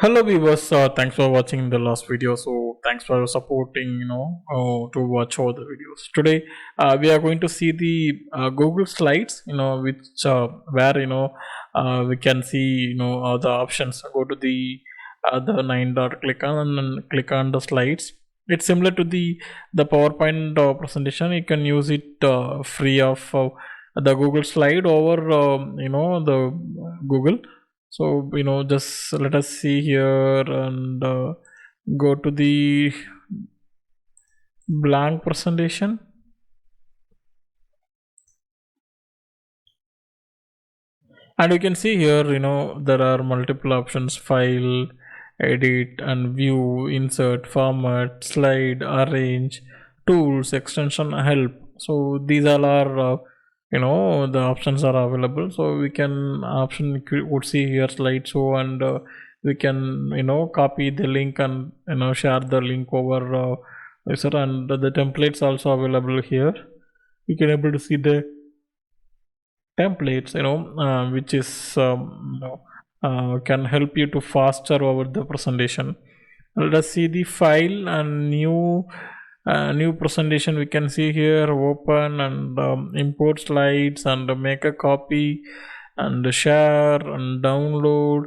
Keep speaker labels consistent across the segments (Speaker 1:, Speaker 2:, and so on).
Speaker 1: Hello viewers, thanks for watching the last video. So thanks for supporting, to watch all the videos. Today we are going to see the Google Slides, which where we can see all the options. Go to the nine dot, click on and then click on the slides. It's similar to the PowerPoint presentation. You can use it free of the Google Slide over the Google. So just let us see here and go to the blank presentation, and you can see here there are multiple options: file, edit and view, insert, format, slide, arrange, tools, extension, help. So these all are the options are available. So we can option would see here slideshow, and we can copy the link and share the link over user, and the templates also available here. You can able to see the templates which is can help you to faster over the presentation. Let us see the file and new presentation. We can see here open and import slides and make a copy and share and download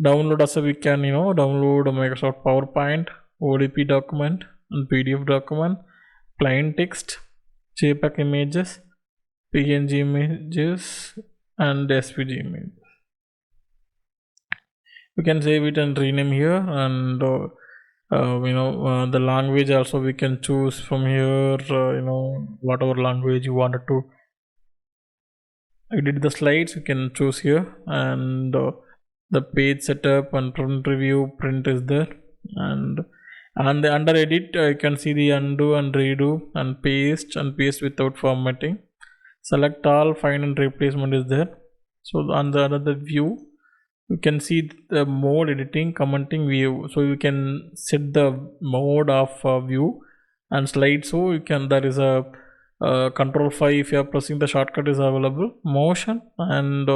Speaker 1: also. We can download a Microsoft PowerPoint, ODP document and PDF document, plain text, JPEG images, PNG images and SVG images. We can save it and rename here, and the language also we can choose from here. Whatever language you wanted to edit the slides, you can choose here, and the page setup and print review print is there, and the under edit you can see the undo and redo and paste without formatting. Select all, find and replacement is there. So on the another view you can see the mode editing, commenting, view. So you can set the mode of view and slide. So you can, there is a control 5 if you are pressing the shortcut is available. Motion and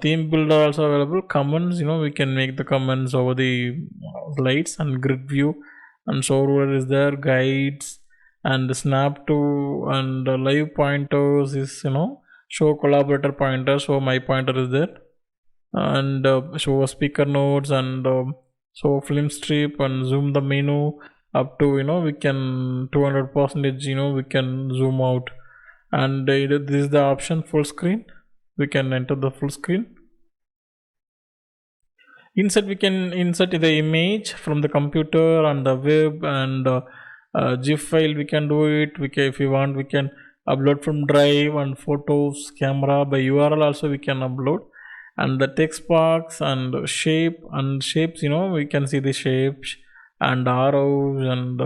Speaker 1: theme builder also available. Comments, we can make the comments over the slides, and grid view and show ruler is there. Guides and snap to and live pointers is show collaborator pointer. So my pointer is there, and show speaker notes and show film strip and zoom the menu up to we can 200 percentage we can zoom out, and this is the option full screen. We can enter the full screen. Insert, we can insert the image from the computer and the web, and GIF file we can do it. If you want, we can upload from drive, and photos, camera, by URL also we can upload, and the text box and shapes we can see the shapes and arrows and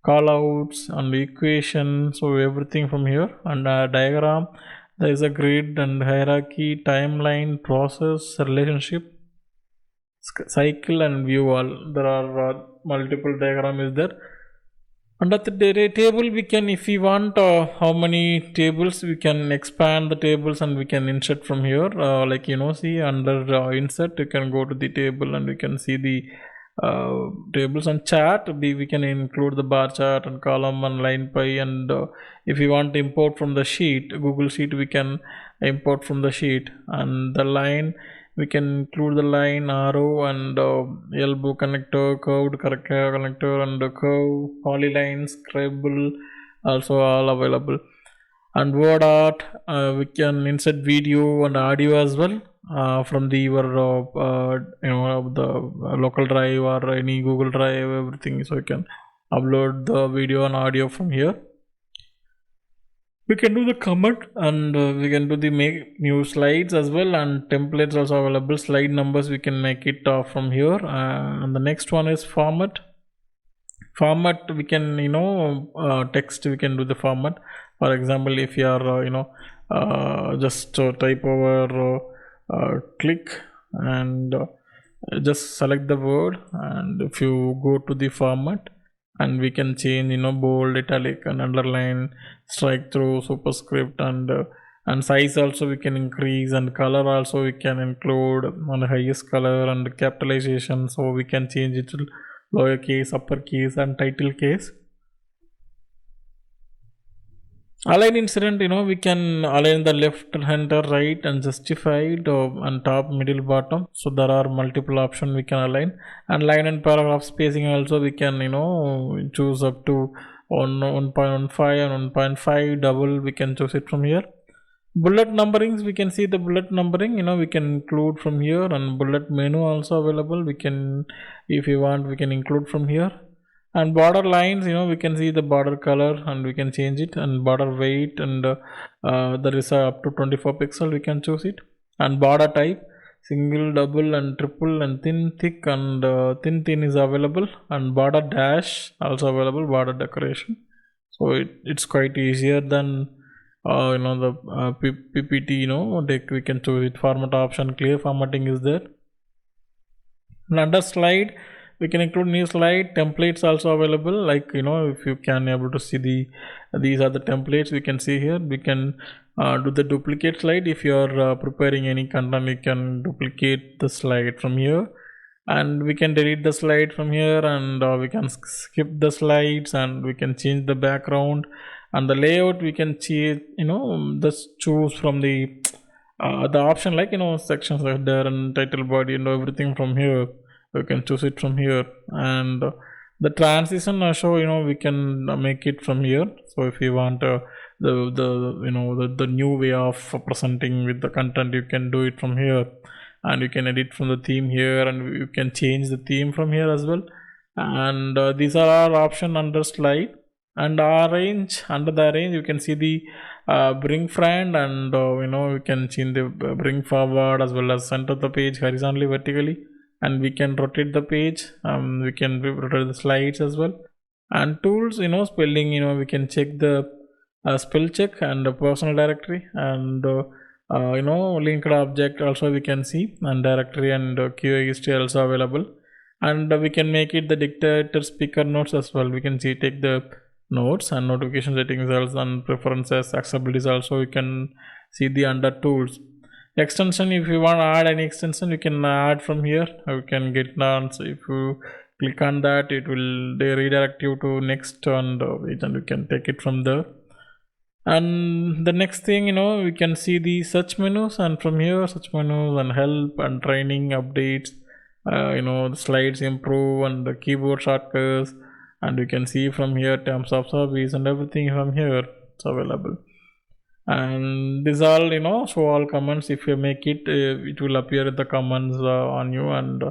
Speaker 1: call outs and equation. So everything from here, and diagram, there is a grid and hierarchy, timeline, process, relationship, cycle and view all. There are multiple diagram is there. Under the table we can, if we want how many tables, we can expand the tables and we can insert from here, like see under insert you can go to the table and we can see the tables. And chart, we can include the bar chart and column and line pie, and if you want to import from the sheet, Google Sheet, we can import from the sheet. And the line, we can include the line, arrow and elbow connector, curved connector and curve, polyline, scribble also all available. And word art, we can insert video and audio as well from the your the local drive or any Google Drive, everything. So you can upload the video and audio from here. We can do the comment, and we can do the make new slides as well, and templates also available. Slide numbers we can make it from here, and the next one is format. We can text, we can do the format. For example, if you are just type over click and just select the word, and if you go to the format, and we can change bold, italic and underline, strike through, superscript and and size also we can increase, and color also we can include on the highest color, and capitalization, so we can change it to lowercase, uppercase, and title case. Align incident, we can align the left hander, right, and justified, and top, middle, bottom. So there are multiple options we can align. And line and paragraph spacing also we can choose up to 1.15 and 1.5 double. We can choose it from here. Bullet numberings, we can see the bullet numbering, we can include from here, and bullet menu also available. We can, if you want, we can include from here. And border lines, we can see the border color and we can change it, and border weight, and there is up to 24 pixel we can choose it. And border type, single, double, and triple, and thin, thick, and thin is available. And border dash also available, border decoration. So it's quite easier than the PPT, we can choose it. Format option, clear formatting is there. And under slide, we can include new slide templates also available. Like if you can able to see these are the templates we can see here. We can do the duplicate slide. If you are preparing any content, you can duplicate the slide from here, and we can delete the slide from here, and we can skip the slides, and we can change the background. And the layout, we can change, just choose from the option, like sections like there, and title, body, and everything from here. We can choose it from here. And the transition show, we can make it from here. So if you want the new way of presenting with the content, you can do it from here. And you can edit from the theme here, and you can change the theme from here as well. And these are our option under slide. And arrange, under the arrange, you can see the bring friend, and you can change the bring forward as well as center the page horizontally, vertically. And we can rotate the page. We can rotate the slides as well. And tools, spelling, we can check the spell check, and the personal directory, and linked object also we can see, and directory, and QA history also available. And we can make it the dictator speaker notes as well. We can see take the notes, and notification settings also, and preferences, accessibilities also we can see the under tools. Extension, if you want to add any extension, you can add from here. You can get done. So if you click on that, it will redirect you to next on the page, and you can take it from there. And the next thing, we can see the search menus, and from here search menus, and help, and training updates, the slides improve, and the keyboard shortcuts, and you can see from here terms of service, and everything from here it's available. And these all show all comments. If you make it, it will appear the comments on you, and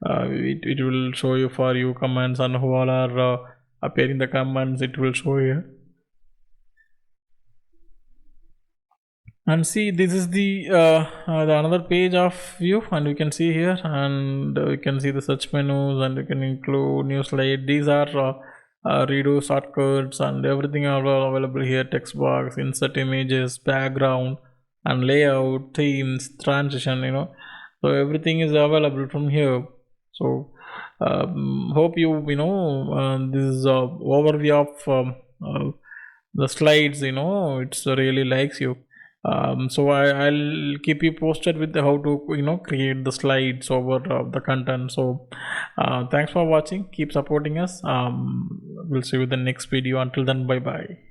Speaker 1: it will show you for you comments, and who all are appearing the comments, it will show here. And see, this is the another page of view, and we can see here, and we can see the search menus, and we can include new slide. These are redo shortcuts, and everything are available here. Text box, insert images, background, and layout, themes, transition, so everything is available from here. So hope this is overview of the slides. It's really likes you. So I'll keep you posted with how to create the slides over the content. So thanks for watching. Keep supporting us. We'll see you in the next video. Until then, bye bye.